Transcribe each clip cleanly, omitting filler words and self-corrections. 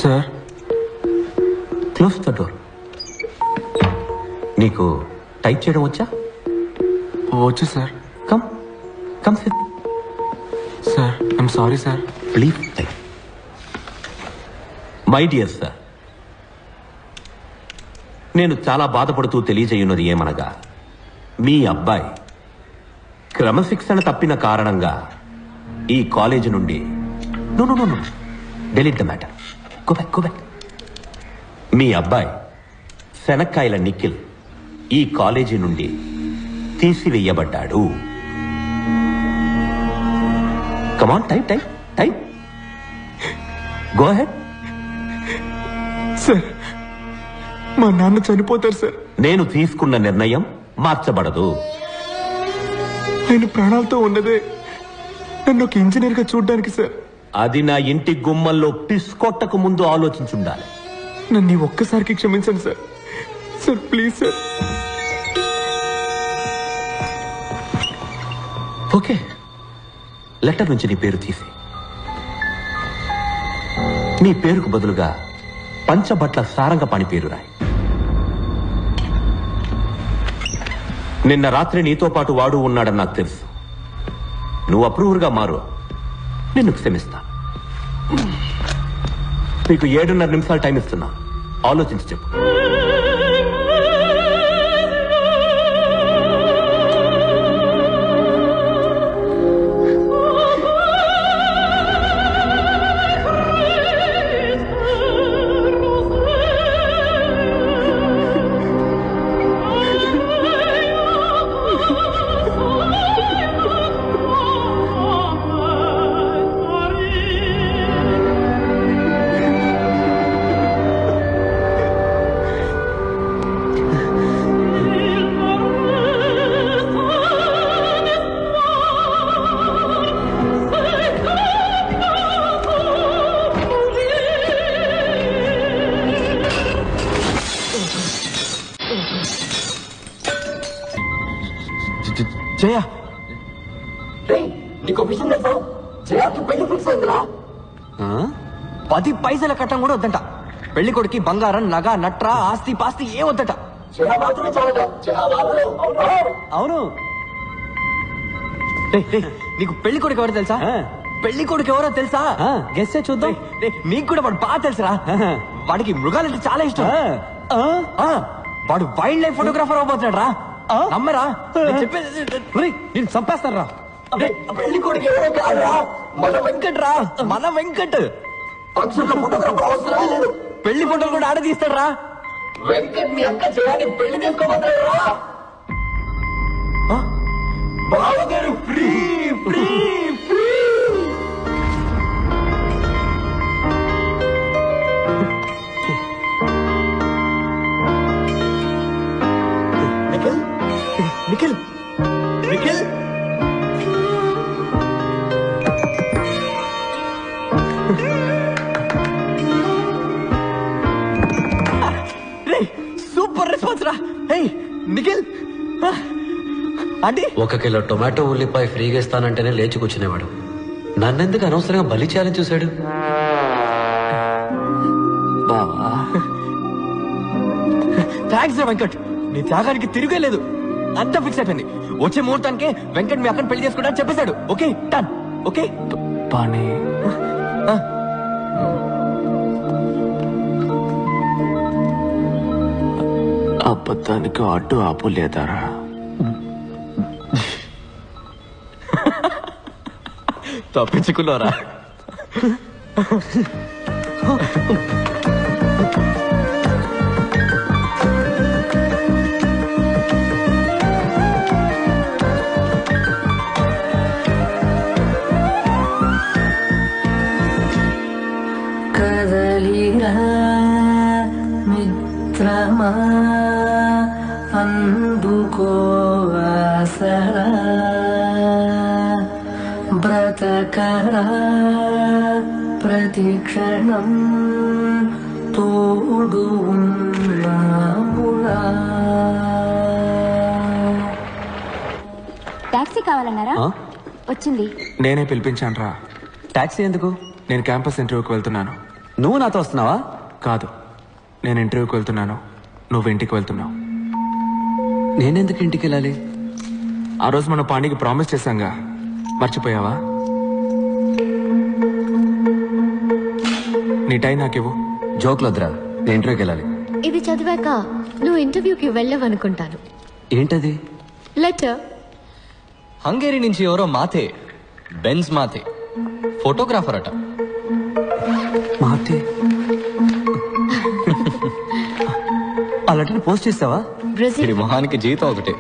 Sir close the door. నీకు type చేయడం వచ్చా? వచ్చు sir. Come come SIT. Sir I'm sorry sir. Please type. My dear sir, నేను చాలా బాధపడుతూ తెలియజేయున్నది ఏమనగా, మీ అబ్బాయి క్రమశిక్షణ తప్పిన కారణంగా ఈ కాలేజీ నుండి no delete the matter. Go back. మీ అబ్బాయి శనక్కాయల నిఖిల్ ఈ కాలేజీ నుండి తీసివేయబడ్డాడు. Come on type. Go ahead. Sir మా నాన్న చనిపోతారు సార్. నేను తీసుకున్న నిర్ణయం మార్చబడదు. నేను ప్రాణాలతో ఉన్నదే నన్ను ఒక ఇంజనీర్ గా చూడడానికి సార్. అది నా ఇంటి గుమ్మల్లో పిస్కొట్టకు ముందు ఆలోచించుండాలి. నన్ను ఒక్కసారికి క్షమించండి sir. Sir please sir. Okay, letter నుంచి నీ పేరు తీసి నీ పేరుకు బదులుగా పంచబట్ల సారంగపాణి పేరు రాయి. నిన్న రాత్రి నీతో పాటు వాడు ఉన్నాడని నాకు తెలుసు. నువ్వు అప్రూవర్గా మారు, నిన్ను క్షమిస్తా. నీకు 7:30 నిమిషాలు టైం ఇస్తున్నా, ఆలోచించి చెప్పు. జయ, నీకు విషయం తెలుసా? జయాకి పెళ్లి ఫిక్స్ అయిందిరా. 10 పైసల కట్టం కూడా వద్దంట. పెళ్లి కొడుకి బంగారం, నగ, నట్ర, ఆస్తి పాస్తి ఏ వద్దట. జయ మాత్రమే చాలట. అవును. నీకు పెళ్లి కొడుకు ఎవరో తెలుసా? పెళ్లి కొడుకు ఎవరో తెలుసా? గెస్ చూద్దాం. మీకు కూడా వాడు బాగా తెలుసురా. వాడికి మృగాలంటే చాలా ఇష్టం. వాడు వైల్డ్ లైఫ్ ఫోటోగ్రాఫర్ అవబోతున్నాడు రా. నమ్మరా? నేను చంపేస్తాను రా. పెళ్లి కొడుకు ఎవరో కాదురా, మన వెంకట్ రా. మన వెంకట్ ఫోటోగ్రాఫర్ అవసరమే లేదు. పెళ్లి ఫోటోలు కూడా ఆడ తీస్తాడు రా. వెంకట్ మీ అక్క జయాన్ని పెళ్లి చేసుకోబోతున్నాడు రా. బావగారు free free free. Nikhil Nikhil super response రా. హే నిఖిల్ అంటే 1 కిలో టొమాటో ఉల్లిపాయ ఫ్రీగా ఇస్తానంటేనే లేచి కూర్చునేవాడు. నన్నెందుకు అనవసరంగా బలి చేయాలని చూశాడు. బావా థ్యాంక్స్ రా వెంకట్. నీ త్యాగానికి తిరిగే లేదు. అంతా ఫిక్స్ అయిపోయింది. వచ్చే ముహూర్తానికి వెంకట్ మీ అక్కని పెళ్లి చేసుకుంటా చెప్పేశాడు. Okay done. ఓకే పానీ అబద్ధానికి అడ్డు ఆపు లేదారా? తప్పించుకున్నారా? కదలిరా మిత్రమా అందుకో ఆసరా బ్రతకరా ప్రతిక్షణం తోడు ఉన్నామురా. టాక్సీ కావాలన్నారా? వచ్చింది. నేనే పిలిపించాను రా. టాక్సీ ఎందుకు? నేను క్యాంపస్ ఇంటర్వ్యూకి వెళ్తున్నాను. నువ్వు నాతో వస్తున్నావా? కాదు, నేను ఇంటర్వ్యూకి వెళ్తున్నాను, నువ్వు ఇంటికి వెళ్తున్నావు. నేనెందుకు ఇంటికి వెళ్ళాలి? ఆ రోజు మనం పాండికి ప్రామిస్ చేశాంగా, మర్చిపోయావా? నీ టైం నాకివ్వు. జోక్లు వద్దురా, నేను ఇంటర్వ్యూకి వెళ్ళాలి. ఇది చదివాక నువ్వు ఇంటర్వ్యూకి వెళ్ళవనుకుంటాను. ఏంటది? లెటర్. హంగేరీ నుంచి ఎవరో మాథే, బెన్స్ మాథే, ఫోటోగ్రాఫర్ అట. మాతే ఆ లెటర్ పోస్ట్ చేస్తావా? బ్రెజిల్. ఇది మొహానికి జీతం ఒకటే.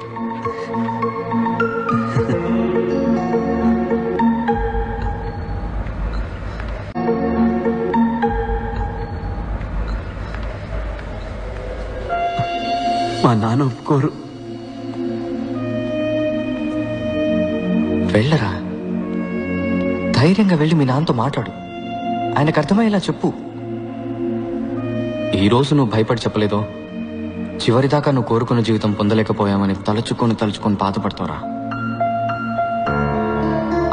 మా నాన్న ఒప్పుకోరు. వెళ్ళరా, ధైర్యంగా వెళ్ళి మీ నాన్నతో మాట్లాడు. ఆయనకు అర్థమయ్యేలా చెప్పు. ఈరోజు నువ్వు భయపడి చెప్పలేదో, చివరిదాకా నువ్వు కోరుకున్న జీవితం పొందలేకపోయామని తలుచుకొని బాధపడతావురా.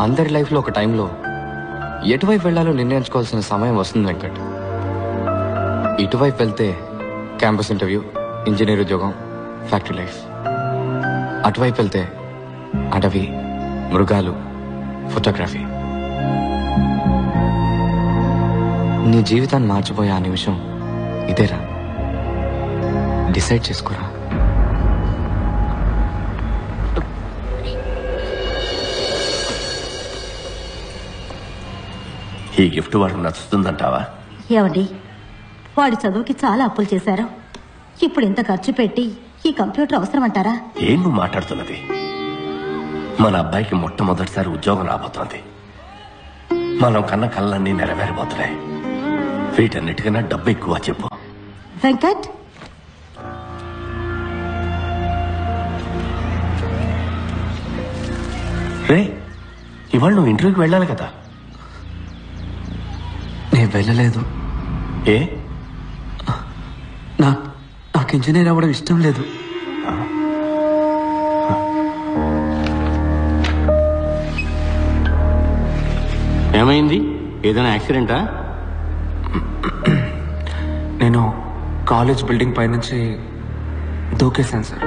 అందరి లైఫ్లో ఒక టైంలో ఎటువైపు వెళ్లాలో నిర్ణయించుకోవాల్సిన సమయం వస్తుంది వెంకట్. ఇటువైపు వెళ్తే క్యాంపస్ ఇంటర్వ్యూ, ఇంజనీర్ ఉద్యోగం, ఫ్యాక్టరీ లైఫ్. అటువైపు వెళ్తే అడవి, మృగాలు, ఫోటోగ్రఫీ. నీ జీవితాన్ని మార్చిపోయే ఆ నిమిషం ఇదేరా. డిసైడ్ చేసుకోరా. ఈ గిఫ్ట్ వాడికి నచ్చుతుందంటావా? ఏమండి, వాడి చదువుకి చాలా అప్పులు చేశారు. ఇప్పుడు ఇంత ఖర్చు పెట్టి ఈ కంప్యూటర్ అవసరం అంటారా? ఏం నువ్వు మాట్లాడుతున్నది? మన అబ్బాయికి మొట్టమొదటిసారి ఉద్యోగం రాబోతోంది. మనం కన్న కళ్ళన్నీ నెరవేరబోతున్నాయి. వీటన్నిటికన్నా డబ్బు ఎక్కువ చెప్పు. వెంకట్, రే, ఇవాళ నువ్వు ఇంటర్వ్యూకి వెళ్ళాలి కదా? నేను వెళ్ళలేదు. ఏ? నాకు ఇంజనీర్ అవ్వడం ఇష్టం లేదు. ఏమైంది? ఏదైనా యాక్సిడెంటా? నేను కాలేజ్ బిల్డింగ్ పైనుంచి దూకేశాను సార్.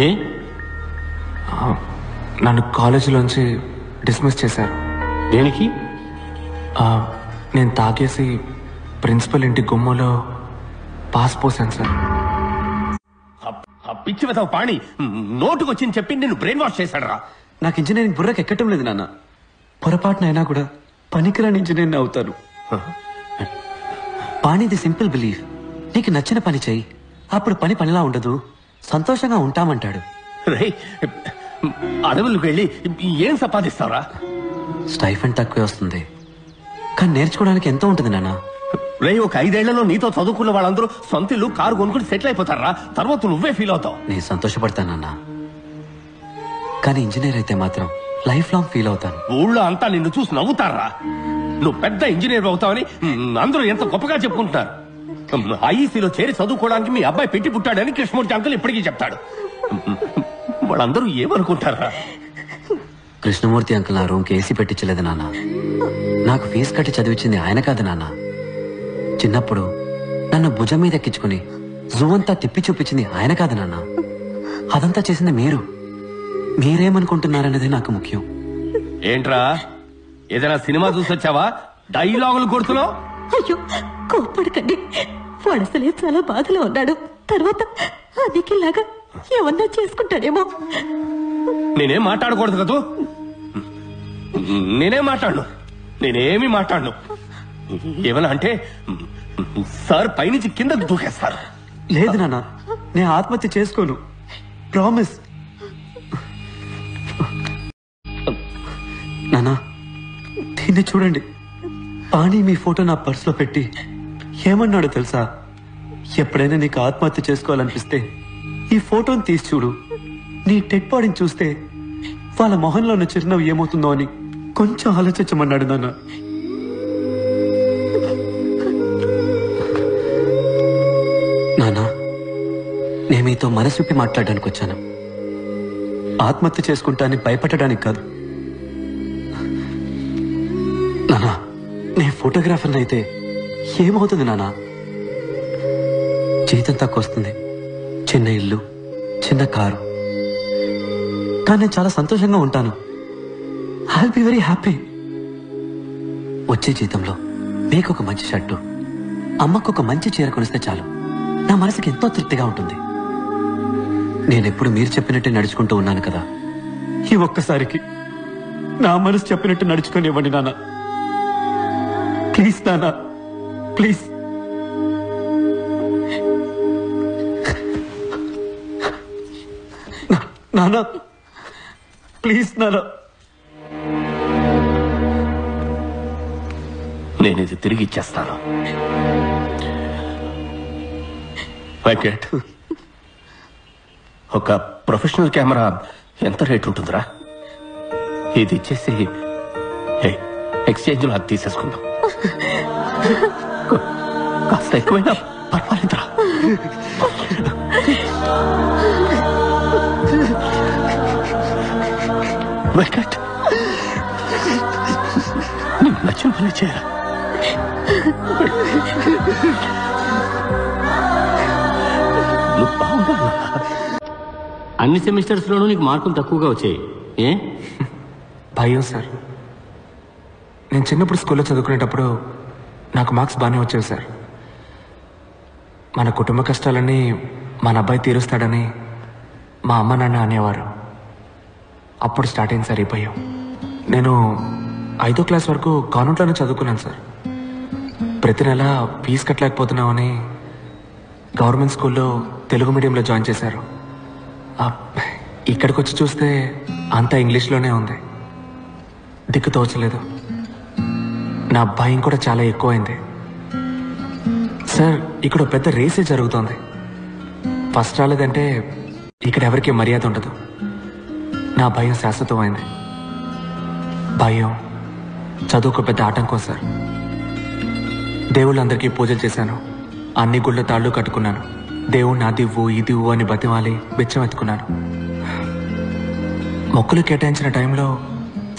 ఏ? నన్ను కాలేజీలోంచి డిస్మిస్ చేశారు. దేనికి? నేను తాగేసి ప్రిన్సిపల్ ఇంటి గుమ్మలో పాస్ పోసాను సార్. పిచ్చి వెతవ పాణి నోటుకొచ్చింది చెప్పి నేను బ్రెయిన్ వాష్ చేశాడరా. నాకు ఇంజనీరింగ్ బుర్రకు ఎక్కటం లేదు నాన్న. పొరపాటునైనా కూడా పనికిరాని ఇంజనీర్ని అవుతాను. పాణిది సింపుల్ బిలీఫ్. నీకు నచ్చిన పని చెయ్యి, అప్పుడు పని పనిలా ఉండదు, సంతోషంగా ఉంటామంటాడు. రే, అడవులకు వెళ్ళి ఏం సంపాదిస్తావురా? స్టైఫండ్ తక్కువే వస్తుంది, కానీ నేర్చుకోవడానికి ఎంతో ఉంటుంది నాన్న. రే, ఒక 5 ఏళ్లలో నీతో చదువుకున్న వాళ్ళందరూ సొంత ఇల్లు, కారు కొనుక్కుని సెటిల్ అయిపోతారా. తర్వాత నువ్వే ఫీల్ అవుతావు. నేను సంతోషపడతానన్నా, కానీ ఇంజనీర్ అయితే మాత్రం లైఫ్ లాంగ్ ఫీల్ అవుతాను. ఊళ్ళో అంతా నిన్ను చూసి నవ్వుతారా. నువ్వు పెద్ద ఇంజనీర్ అవుతావని అందరూ ఎంత గొప్పగా చెప్పుకుంటున్నారు. ఐఈసీలో చేరి చదువుకోవడానికి మీ అబ్బాయి పెట్టి పుట్టాడని కృష్ణమూర్తి అంకుల్ ఇప్పటికీ చెప్తాడు. వాళ్ళందరూ ఏమనుకుంటారా? కృష్ణమూర్తి అంకుల్ నా రూమ్కి ఏసీ పెట్టించలేదు నాన్న. నాకు ఫీజు కట్టి చదివించింది ఆయన కాదు నాన్న. చిన్నప్పుడు నన్ను భుజం మీద ఎక్కించుకుని జూ అంతా తిప్పి చూపించింది ఆయన కాదు నాన్న. అదంతా చేసింది మీరు. మీరేమనుకుంటున్నారనేది నాకు ముఖ్యం. ఏంట్రా, ఏదైనా సినిమా చూసి వచ్చావా? డైలాగులు కొడుతున్నావు? అయ్యో, కోప్పడకండి. వాడు అసలే చాలా బాధలో ఉన్నాడు. తర్వాత అదికిలాగా ఏమన్నా చేసుకుంటాడేమో. నేనేం మాట్లాడకూడదు కదూ. నేనేం మాట్లాడను, నేనేమి మాట్లాడను. ఏమన్నా అంటే సార్ పైనుంచి కిందకు దూకేస్తారు. లేదు నాన్న, నేను ఆత్మహత్య చేసుకోను, ప్రామిస్. నానా, దీన్ని చూడండి. పాణి మీ ఫోటో నా పర్సులో పెట్టి ఏమన్నాడో తెలుసా? ఎప్పుడైనా నీకు ఆత్మహత్య చేసుకోవాలనిపిస్తే ఈ ఫోటోని తీసి చూడు. నీ డెడ్ బాడీని చూస్తే వాళ్ళ మొహంలో ఉన్న చిరునవ్వు ఏమవుతుందో అని కొంచెం ఆలోచించమన్నాడు నాన్న. నానా, నేను మీతో మనసు విప్పి మాట్లాడడానికి వచ్చాను. ఆత్మహత్య చేసుకుంటానని భయపడడానికి కాదు. నానా, నేను ఫోటోగ్రాఫర్ని అయితే ఏమవుతుంది నాన్న? జీతం తక్కువ వస్తుంది, చిన్న ఇల్లు, చిన్న కారు, కానీ నేను చాలా సంతోషంగా ఉంటాను. I will be very happy. వచ్చే జీతంలో మీకు ఒక మంచి షర్టు, అమ్మకు ఒక మంచి చీర కొనిస్తే చాలు, నా మనసుకి ఎంతో తృప్తిగా ఉంటుంది. నేనెప్పుడు మీరు చెప్పినట్టే నడుచుకుంటూ ఉన్నాను కదా, ఈ ఒక్కసారికి నా మనసు చెప్పినట్టు నడుచుకొని ఇవ్వండి నాన్న. ప్లీజ్ నాన్న, ప్లీజ్. నాన్న ప్లీజ్ నాన్న. నేను ఇది తిరిగి ఇచ్చేస్తాను. వెంకట్, ఒక ప్రొఫెషనల్ కెమెరా ఎంత రేట్ ఉంటుందిరా? ఇది ఇచ్చేసి ఎక్స్చేంజ్ లో అది తీసేసుకుందాం. కాస్త ఎక్కువైనా పర్వాలేదురా. వెంకట్, నీకు నచ్చిన పని చేయరా? నువ్వు బాగున్నా. అన్ని సెమిస్టర్స్ లోనూ నీకు మార్కులు తక్కువగా వచ్చాయి. ఏ భయం సార్. నేను చిన్నప్పుడు స్కూల్లో చదువుకునేటప్పుడు నాకు మార్క్స్ బాగానే వచ్చేవి సార్. మన కుటుంబ కష్టాలన్నీ మన అబ్బాయి తీరుస్తాడని మా అమ్మ నాన్న అనేవారు. అప్పుడు స్టార్ట్ అయింది సార్ ఈ భయం. నేను 5వ క్లాస్ వరకు కాన్వెంట్లోనే చదువుకున్నాను సార్. ప్రతి నెల ఫీజు కట్టలేకపోతున్నామని గవర్నమెంట్ స్కూల్లో తెలుగు మీడియంలో జాయిన్ చేశారు. ఇక్కడికి వచ్చి చూస్తే అంతా ఇంగ్లీష్లోనే ఉంది. దిక్కు తోచలేదు. నా భయం కూడా చాలా ఎక్కువైంది సార్. ఇక్కడ పెద్ద రేసే జరుగుతోంది. ఫస్ట్ రాలేదంటే ఇక్కడ ఎవరికి మర్యాద ఉండదు. నా భయం శాశ్వతమైంది. భయం చదువుకు పెద్ద ఆటంకం సార్. దేవుళ్ళందరికీ పూజలు చేశాను, అన్ని గుళ్ళ తాళ్ళు కట్టుకున్నాను. దేవుణ్ణి అదివ్వు ఇదివ్వు అని బతిమాలి బిచ్చం ఎత్తుకున్నాను. మొక్కులు కేటాయించిన టైంలో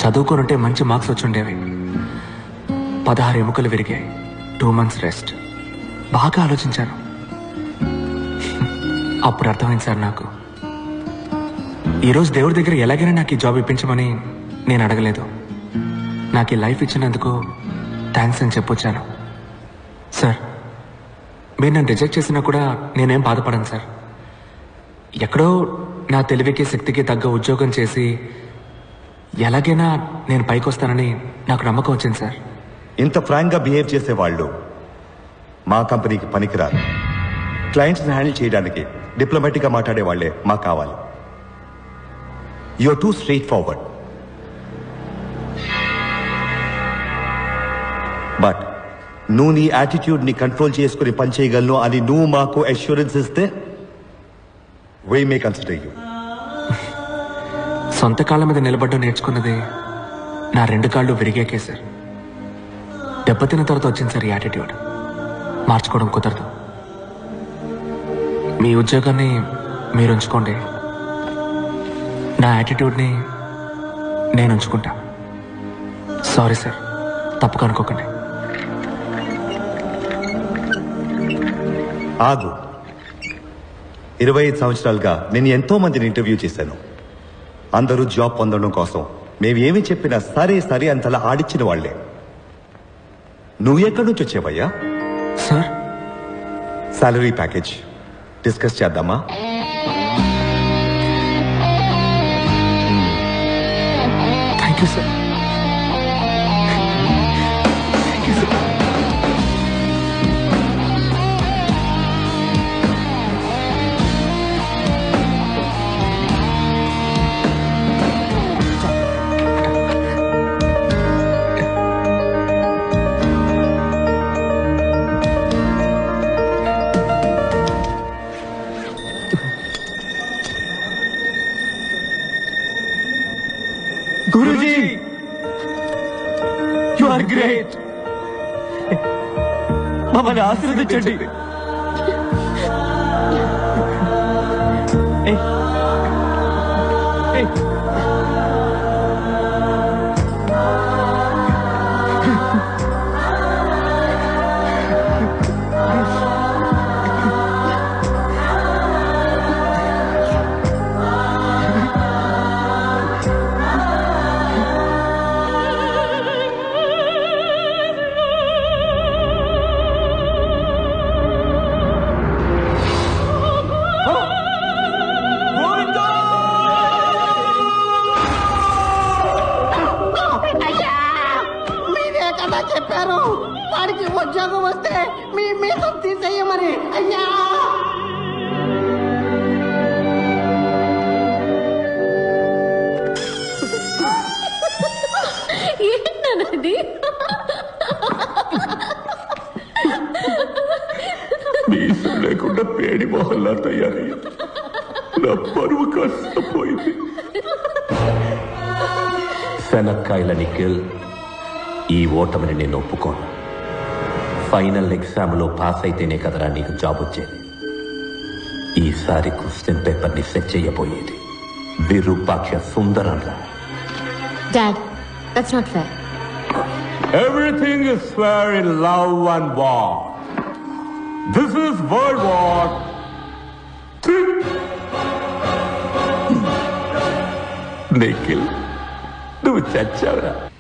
చదువుకోనుంటే మంచి మార్క్స్ వచ్చుండేవి. 16 ఎముకలు విరిగాయి, 2 months రెస్ట్. బాగా ఆలోచించాను. అప్పుడు అర్థమైంది సార్ నాకు, ఈరోజు దేవుడి దగ్గర ఎలాగైనా నాకు ఈ జాబ్ ఇప్పించమని నేను అడగలేదు. నాకు ఈ లైఫ్ ఇచ్చినందుకు థ్యాంక్స్ అని చెప్పొచ్చాను. సార్, మీరు నన్ను రిజెక్ట్ చేసినా కూడా నేనేం బాధపడను సార్. ఎక్కడో నా తెలివికి శక్తికి తగ్గ ఉద్యోగం చేసి ఎలాగైనా నేను పైకి వస్తానని నాకు నమ్మకం వచ్చింది సార్. ఇంత ఫ్రాంక్గా బిహేవ్ చేసే వాళ్ళు మా కంపెనీకి పనికిరారు. క్లయింట్స్ని హ్యాండిల్ చేయడానికి డిప్లొమాటిక్గా మాట్లాడే వాళ్ళే మాకు కావాలి. You are too straightforward. But నువ్వు నీ యాటిట్యూడ్ని కంట్రోల్ చేసుకుని పనిచేయగలను అని నువ్వు మాకు అష్యూరెన్స్ ఇస్తే we may consider you. సొంత కాళ్ళ మీద నిలబడ్డం నేర్చుకున్నది నా 2 కాళ్ళు విరిగాకే సార్. దెబ్బతిన్న తర్వాత వచ్చింది సార్ ఈ యాటిట్యూడ్. మార్చుకోవడం కుదరదు. మీ ఉద్యోగాన్ని మీరు ఉంచుకోండి, నా యాటిట్యూడ్ని నేను ఉంచుకుంటా. సారీ సార్, తప్పుగా అనుకోకండి. ఆగు. 25 సంవత్సరాలుగా నేను ఎంతో మందిని ఇంటర్వ్యూ చేశాను. అందరూ జాబ్ పొందడం కోసం మేము ఏమి చెప్పినా సరే సరే అంతలా ఆడిచ్చిన వాళ్లే. నువ్వు ఎక్కడి నుంచి వచ్చావయ్యా? సార్, సాలరీ ప్యాకేజ్ డిస్కస్ చేద్దామా? Thank you sir. గురూజీ, యు ఆర్ గ్రేట్. మమ్మల్ని ఆశీర్వదించండి. ఉద్యోగం వస్తే మీ మీద తీసేయమని. అయ్యా ఏంటన్నది? మీసం లేకుండా పేడి మొహల్లా తయారయ్యింది. నా పరువు కాస్త పోయింది. శనక్కాయల నిఖిల్, ఈ ఓటమిని నేను ఒప్పుకోను. ఫైనల్ ఎగ్జామ్లో పాస్ అయితేనే కదరా నీకు జాబ్ వచ్చేది. ఈసారి క్వశ్చన్ పేపర్ని సెట్ చేయబోయేది విరూపాక్ష సుందరంరా. Dad, that's not fair. Everything is fair in love and war. This is world war. Nikhil, నువ్వు చచ్చావురా.